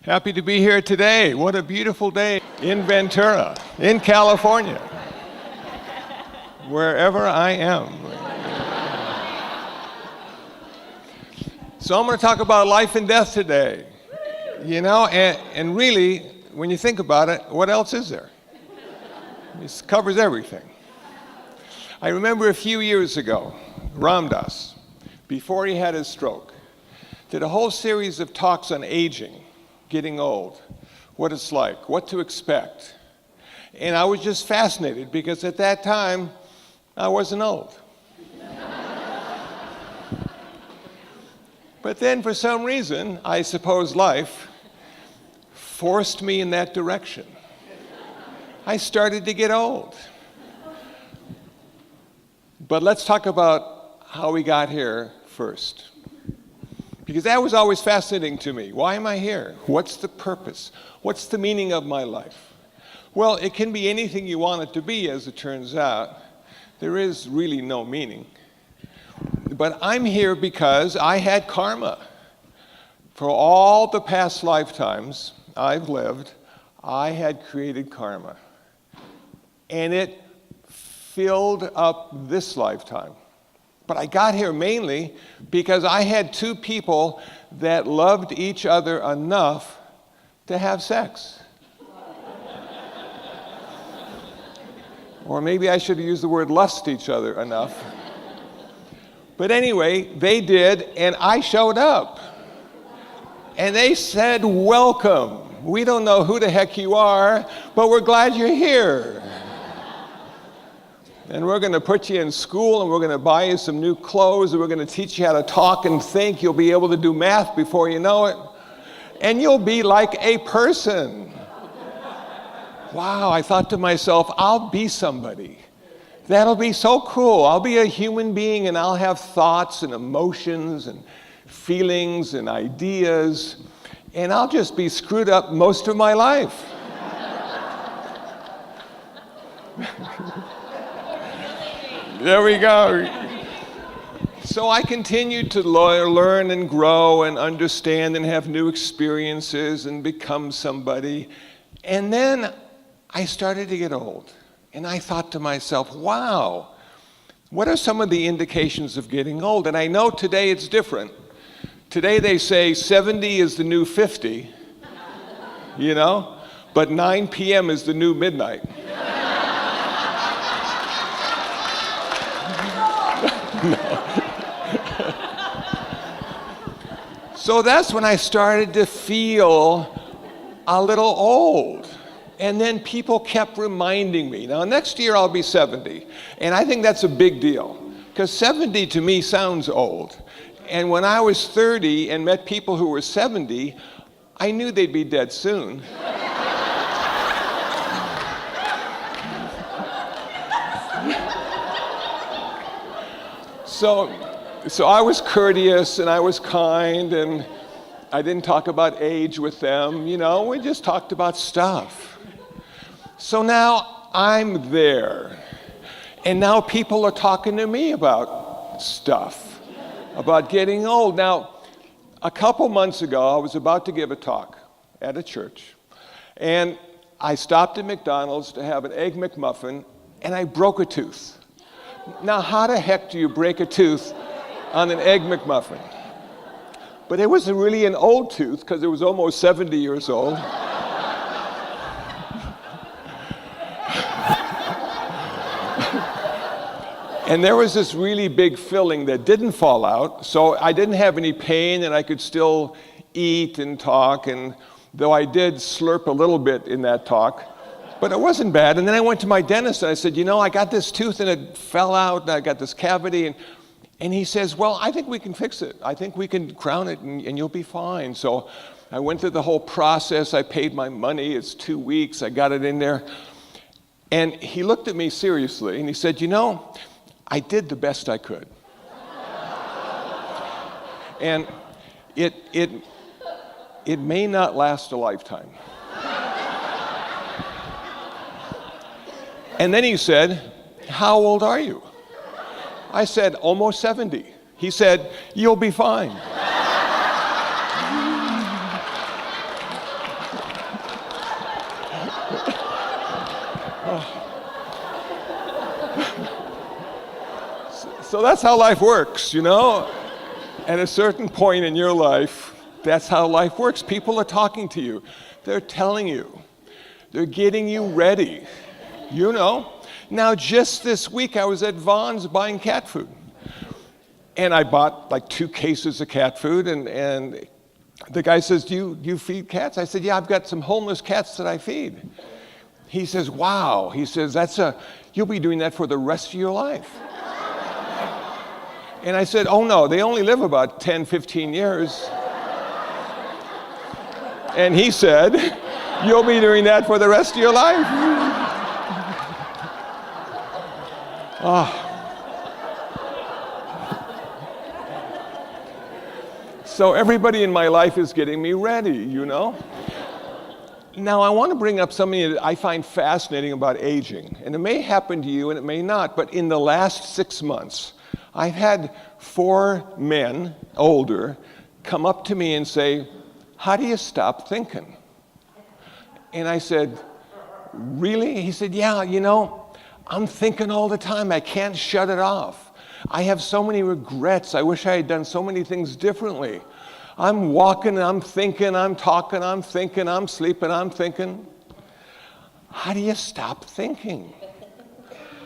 Happy to be here today. What a beautiful day in Ventura, in California, wherever I am. So I'm going to talk about life and death today. You know, and really, when you think about it, what else is there? This covers everything. I remember a few years ago, Ram Dass, before he had his stroke, did a whole series of talks on aging, getting old, what it's like, what to expect. And I was just fascinated because at that time, I wasn't old. But then for some reason, I suppose life forced me in that direction. I started to get old. But let's talk about how we got here first. Because that was always fascinating to me. Why am I here? What's the purpose? What's the meaning of my life? Well, it can be anything you want it to be, as it turns out. There is really no meaning. But I'm here because I had karma. For all the past lifetimes I've lived, I had created karma. And it filled up this lifetime. But I got here mainly because I had two people that loved each other enough to have sex. Or maybe I should have used the word lust each other enough. But anyway, they did, and I showed up. And they said, welcome. We don't know who the heck you are, but we're glad you're here. And we're going to put you in school, and we're going to buy you some new clothes, and we're going to teach you how to talk and think. You'll be able to do math before you know it. And you'll be like a person. Wow, I thought to myself, I'll be somebody. That'll be so cool. I'll be a human being, and I'll have thoughts and emotions and feelings and ideas, and I'll just be screwed up most of my life. There we go. So I continued to learn and grow and understand and have new experiences and become somebody. And then I started to get old. And I thought to myself, wow, what are some of the indications of getting old? And I know today it's different. Today they say 70 is the new 50, you know, but 9 p.m. is the new midnight. So that's when I started to feel a little old. And then people kept reminding me. Now, next year I'll be 70. And I think that's a big deal. Because 70 to me sounds old. And when I was 30 and met people who were 70, I knew they'd be dead soon. So I was courteous and I was kind and I didn't talk about age with them, you know, we just talked about stuff. So now I'm there. And now people are talking to me about stuff, about getting old. Now, a couple months ago, I was about to give a talk at a church. And I stopped at McDonald's to have an Egg McMuffin and I broke a tooth. Now, how the heck do you break a tooth on an Egg McMuffin? But it was really an old tooth because it was almost 70 years old. And there was this really big filling that didn't fall out, so I didn't have any pain and I could still eat and talk, and though I did slurp a little bit in that talk. But it wasn't bad. And then I went to my dentist and I said, you know, I got this tooth and it fell out and I got this cavity. And he says, well, I think we can fix it. I think we can crown it and you'll be fine. So I went through the whole process. I paid my money. It's 2 weeks. I got it in there. And he looked at me seriously and he said, you know, I did the best I could. And it may not last a lifetime. And then he said, how old are you? I said, almost 70. He said, you'll be fine. So that's how life works, you know? At a certain point in your life, that's how life works. People are talking to you. They're telling you. They're getting you ready, you know? Now, just this week, I was at Vaughn's buying cat food. And I bought like 2 cases of cat food, and the guy says, do you feed cats? I said, yeah, I've got some homeless cats that I feed. He says, wow. He says, you'll be doing that for the rest of your life. And I said, oh no, they only live about 10, 15 years. And he said, you'll be doing that for the rest of your life. So everybody in my life is getting me ready, you know? Now, I want to bring up something that I find fascinating about aging. And it may happen to you and it may not, but in the last 6 months, I've had 4 men, older, come up to me and say, how do you stop thinking? And I said, really? He said, yeah, you know, I'm thinking all the time. I can't shut it off. I have so many regrets. I wish I had done so many things differently. I'm walking, I'm thinking, I'm talking, I'm thinking, I'm sleeping, I'm thinking. How do you stop thinking?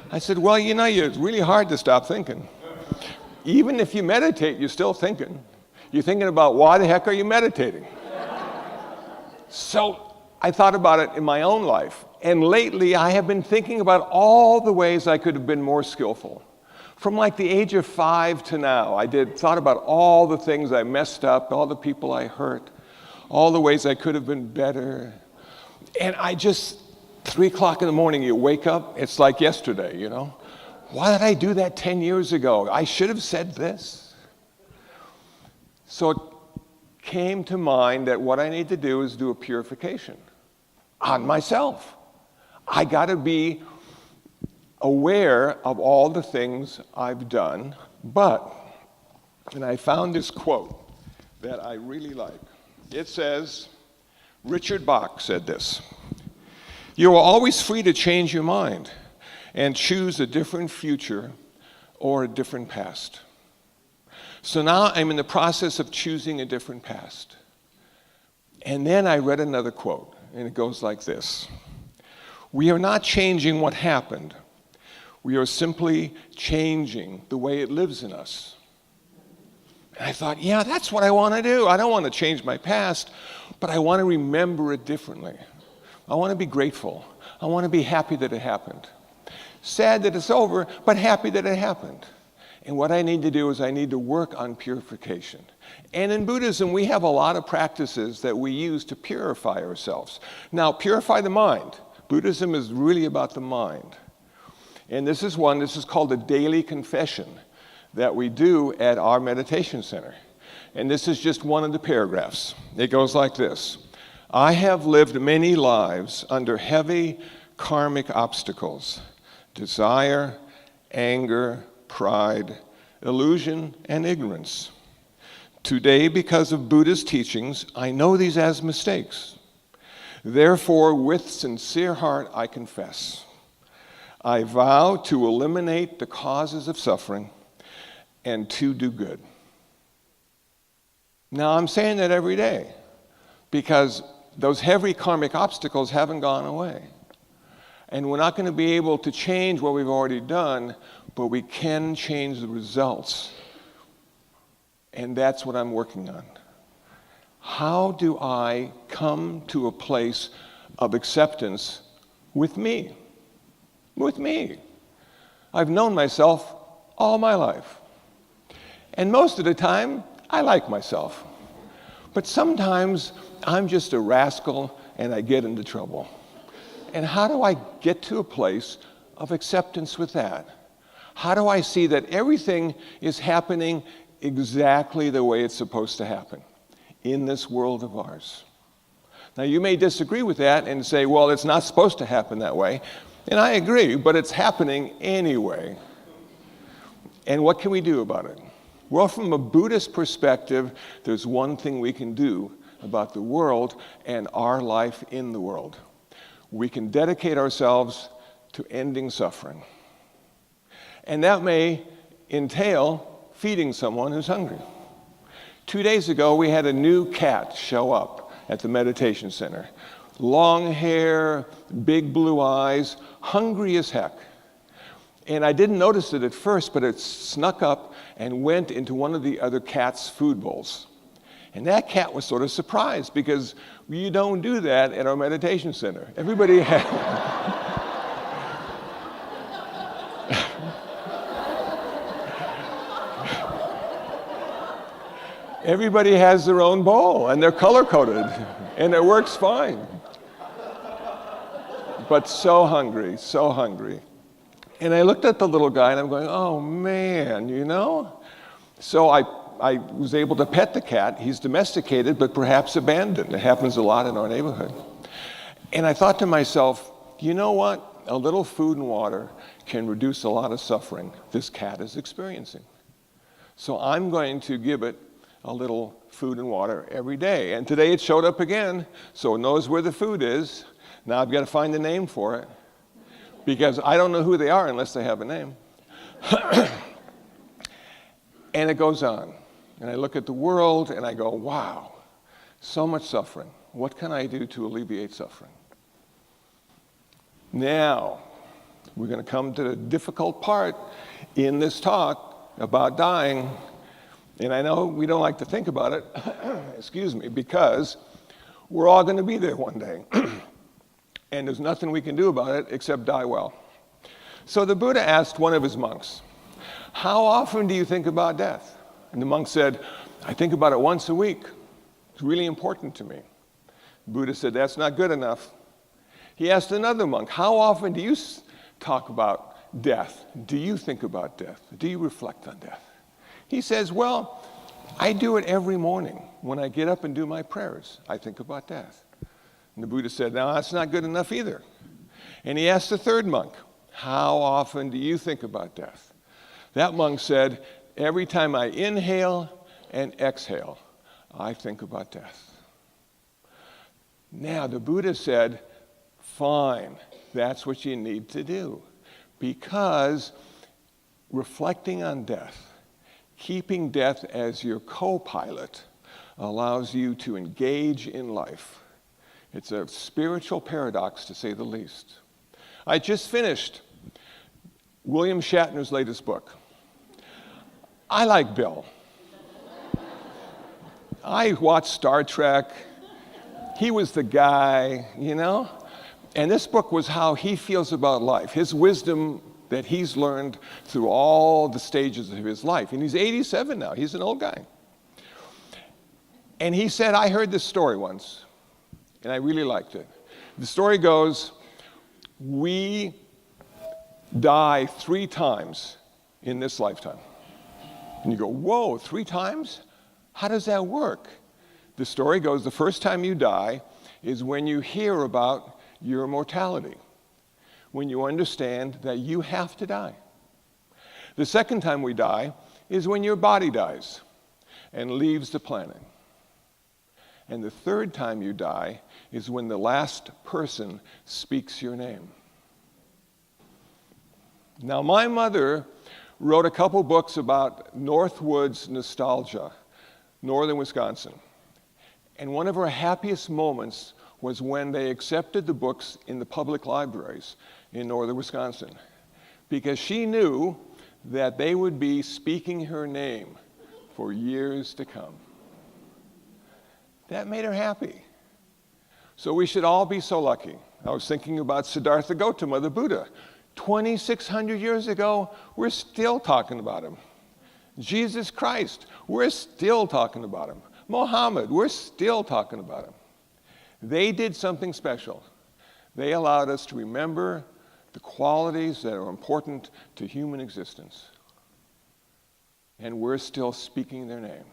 I said, well, you know, it's really hard to stop thinking. Even if you meditate, you're still thinking. You're thinking about why the heck are you meditating? So I thought about it in my own life. And lately, I have been thinking about all the ways I could have been more skillful. From like the age of 5 to now, I thought about all the things I messed up, all the people I hurt, all the ways I could have been better. And I just, 3 o'clock in the morning, you wake up, it's like yesterday, you know? Why did I do that 10 years ago? I should have said this. So it came to mind that what I need to do is do a purification on myself. I got to be aware of all the things I've done, and I found this quote that I really like. It says, Richard Bach said this, "You are always free to change your mind and choose a different future or a different past." So now I'm in the process of choosing a different past. And then I read another quote, and it goes like this. "We are not changing what happened. We are simply changing the way it lives in us." And I thought, yeah, that's what I want to do. I don't want to change my past, but I want to remember it differently. I want to be grateful. I want to be happy that it happened. Sad that it's over, but happy that it happened. And what I need to do is I need to work on purification. And in Buddhism, we have a lot of practices that we use to purify ourselves. Now, purify the mind. Buddhism is really about the mind. And this is called a daily confession that we do at our meditation center. And this is just one of the paragraphs. It goes like this. "I have lived many lives under heavy karmic obstacles, desire, anger, pride, illusion, and ignorance. Today, because of Buddha's teachings, I know these as mistakes. Therefore, with sincere heart, I confess. I vow to eliminate the causes of suffering and to do good." Now, I'm saying that every day because those heavy karmic obstacles haven't gone away. And we're not going to be able to change what we've already done, but we can change the results. And that's what I'm working on. How do I come to a place of acceptance with me? With me. I've known myself all my life. And most of the time, I like myself. But sometimes I'm just a rascal and I get into trouble. And how do I get to a place of acceptance with that? How do I see that everything is happening exactly the way it's supposed to happen in this world of ours? Now, you may disagree with that and say, well, it's not supposed to happen that way. And I agree, but it's happening anyway. And what can we do about it? Well, from a Buddhist perspective, there's one thing we can do about the world and our life in the world. We can dedicate ourselves to ending suffering. And that may entail feeding someone who's hungry. 2 days ago, we had a new cat show up at the meditation center. Long hair, big blue eyes, hungry as heck. And I didn't notice it at first, but it snuck up and went into one of the other cat's food bowls. And that cat was sort of surprised because you don't do that at our meditation center. Everybody Everybody has their own bowl, and they're color-coded, and it works fine. But so hungry, so hungry. And I looked at the little guy, and I'm going, oh, man, you know? So I was able to pet the cat. He's domesticated, but perhaps abandoned. It happens a lot in our neighborhood. And I thought to myself, you know what? A little food and water can reduce a lot of suffering this cat is experiencing. So I'm going to give it a little food and water every day. And today it showed up again, so it knows where the food is. Now I've got to find a name for it, because I don't know who they are unless they have a name. And it goes on. And I look at the world and I go, wow, so much suffering. What can I do to alleviate suffering? Now, we're going to come to the difficult part in this talk about dying. And I know we don't like to think about it, excuse me, because we're all going to be there one day. And there's nothing we can do about it except die well. So the Buddha asked one of his monks, how often do you think about death? And the monk said, I think about it once a week. It's really important to me. The Buddha said, that's not good enough. He asked another monk, how often do you talk about death? Do you think about death? Do you reflect on death? He says, well, I do it every morning. When I get up and do my prayers, I think about death. And the Buddha said, no, that's not good enough either. And he asked the third monk, how often do you think about death? That monk said, every time I inhale and exhale, I think about death. Now, the Buddha said, fine, that's what you need to do. Because reflecting on death, keeping death as your co-pilot, allows you to engage in life. It's a spiritual paradox, to say the least. I just finished William Shatner's latest book. I like Bill. I watched Star Trek. He was the guy, you know? And this book was how he feels about life, his wisdom that he's learned through all the stages of his life. And he's 87 now. He's an old guy. And he said, I heard this story once, and I really liked it. The story goes, we die 3 times in this lifetime. And you go, whoa, 3 times? How does that work? The story goes, the first time you die is when you hear about your mortality, when you understand that you have to die. The second time we die is when your body dies and leaves the planet. And the third time you die is when the last person speaks your name. Now, my mother wrote a couple books about Northwoods nostalgia, northern Wisconsin. And one of her happiest moments was when they accepted the books in the public libraries in northern Wisconsin, because she knew that they would be speaking her name for years to come. That made her happy. So we should all be so lucky. I was thinking about Siddhartha Gautama, the Buddha. 2,600 years ago, we're still talking about him. Jesus Christ, we're still talking about him. Muhammad, we're still talking about him. They did something special. They allowed us to remember the qualities that are important to human existence. And we're still speaking their name.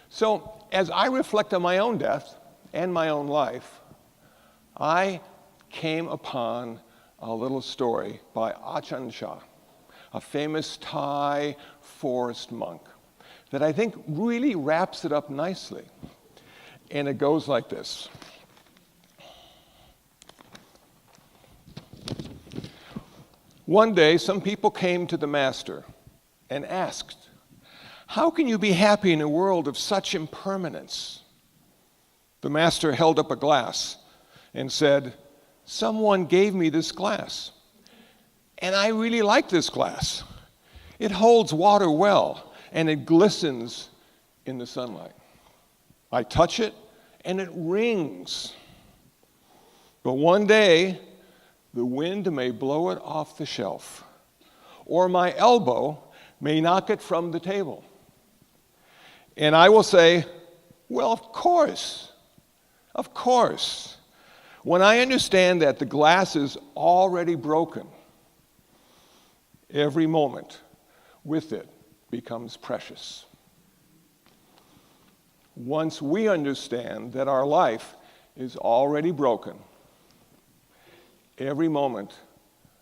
So, as I reflect on my own death and my own life, I came upon a little story by Ajahn Chah, a famous Thai forest monk, that I think really wraps it up nicely. And it goes like this. One day, some people came to the master and asked, "How can you be happy in a world of such impermanence?" The master held up a glass and said, "Someone gave me this glass, and I really like this glass. It holds water well, and it glistens in the sunlight. I touch it, and it rings. But one day, the wind may blow it off the shelf, or my elbow may knock it from the table. And I will say, well, of course. When I understand that the glass is already broken, every moment with it becomes precious. Once we understand that our life is already broken, every moment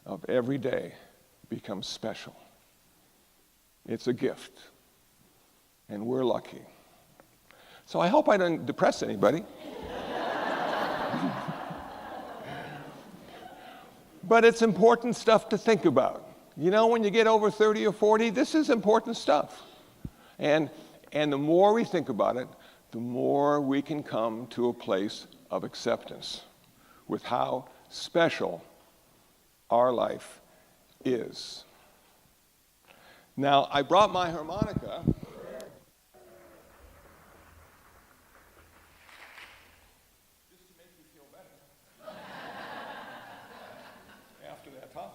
of every day becomes special. It's a gift, and we're lucky. So I hope I didn't depress anybody. But it's important stuff to think about. You know, when you get over 30 or 40, this is important stuff. And the more we think about it, the more we can come to a place of acceptance with how special our life is. Now, I brought my harmonica. Just to make you feel better after that talk.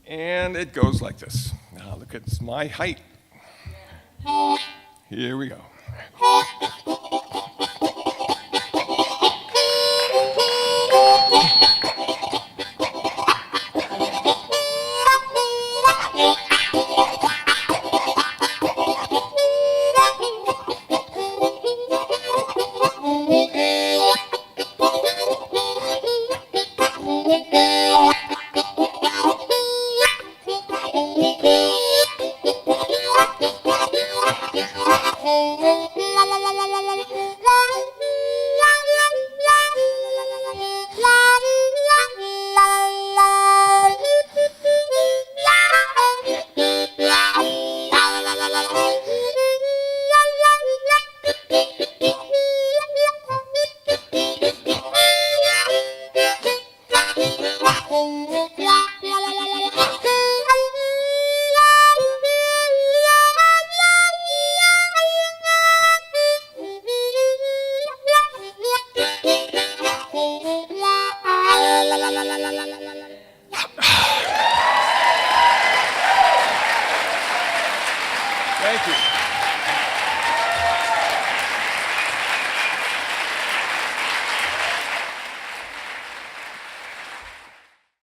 And it goes like this. Now look at my height. Here we go. Thank you.